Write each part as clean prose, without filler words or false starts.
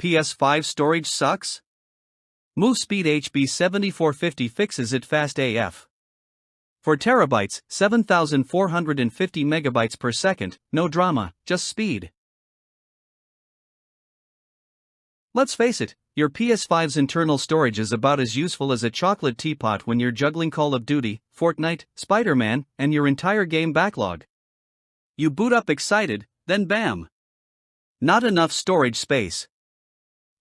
PS5 storage sucks? Move speed HB7450 fixes it fast AF. 4 terabytes, 7,450 megabytes per second, no drama, just speed. Let's face it, your PS5's internal storage is about as useful as a chocolate teapot when you're juggling Call of Duty, Fortnite, Spider-Man, and your entire game backlog. You boot up excited, then bam! Not enough storage space.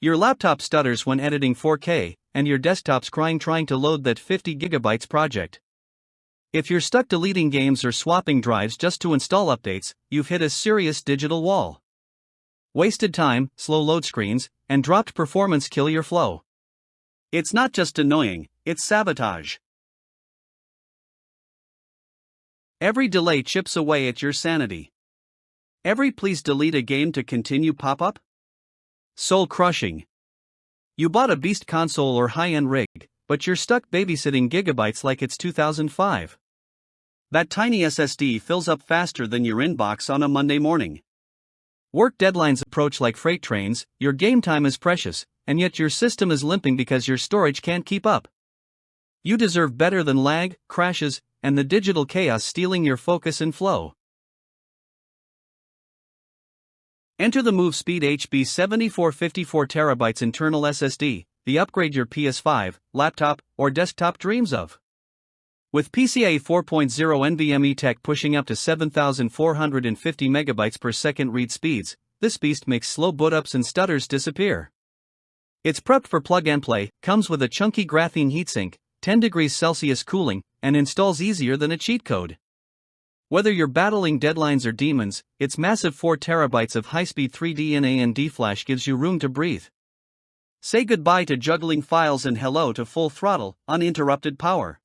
Your laptop stutters when editing 4K, and your desktop's crying trying to load that 50 gigabytes project. If you're stuck deleting games or swapping drives just to install updates, you've hit a serious digital wall. Wasted time, slow load screens, and dropped performance kill your flow. It's not just annoying, it's sabotage. Every delay chips away at your sanity. Every please delete a game to continue pop-up? Soul crushing. You bought a beast console or high-end rig, but you're stuck babysitting gigabytes like it's 2005. That tiny SSD fills up faster than your inbox on a Monday morning. Work deadlines approach like freight trains, your game time is precious, and yet your system is limping because your storage can't keep up. You deserve better than lag, crashes, and the digital chaos stealing your focus and flow. Enter the Move Speed HB7450 4 terabytes internal SSD, the upgrade your PS5, laptop, or desktop dreams of. With PCIe 4.0 NVMe tech pushing up to 7,450 megabytes per second read speeds, this beast makes slow boot-ups and stutters disappear. It's prepped for plug-and-play, comes with a chunky graphene heatsink, 10 degrees Celsius cooling, and installs easier than a cheat code. Whether you're battling deadlines or demons, its massive 4 terabytes of high-speed 3D NAND flash gives you room to breathe. Say goodbye to juggling files and hello to full throttle, uninterrupted power.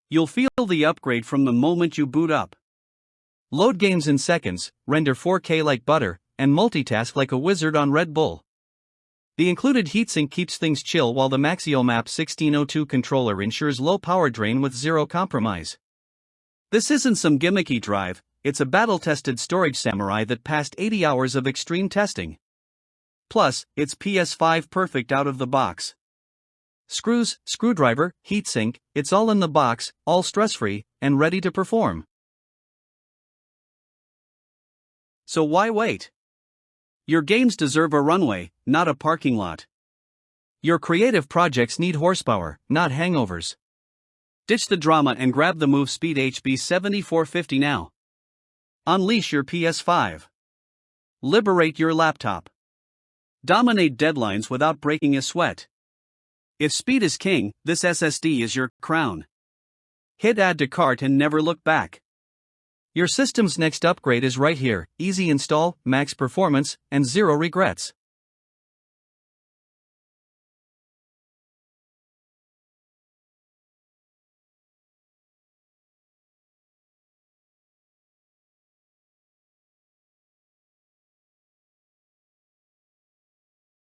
You'll feel the upgrade from the moment you boot up. Load games in seconds, render 4K like butter, and multitask like a wizard on Red Bull. The included heatsink keeps things chill while the Maxiomap 1602 controller ensures low power drain with zero compromise. This isn't some gimmicky drive, it's a battle-tested storage samurai that passed 80 hours of extreme testing. Plus, it's PS5 perfect out of the box. Screws, screwdriver, heatsink, it's all in the box, all stress-free, and ready to perform. So why wait? Your games deserve a runway, not a parking lot. Your creative projects need horsepower, not hangovers. Ditch the drama and grab the Move Speed HB7450 now. Unleash your PS5. Liberate your laptop. Dominate deadlines without breaking a sweat. If speed is king, this SSD is your crown. Hit add to cart and never look back. Your system's next upgrade is right here, easy install, max performance, and zero regrets.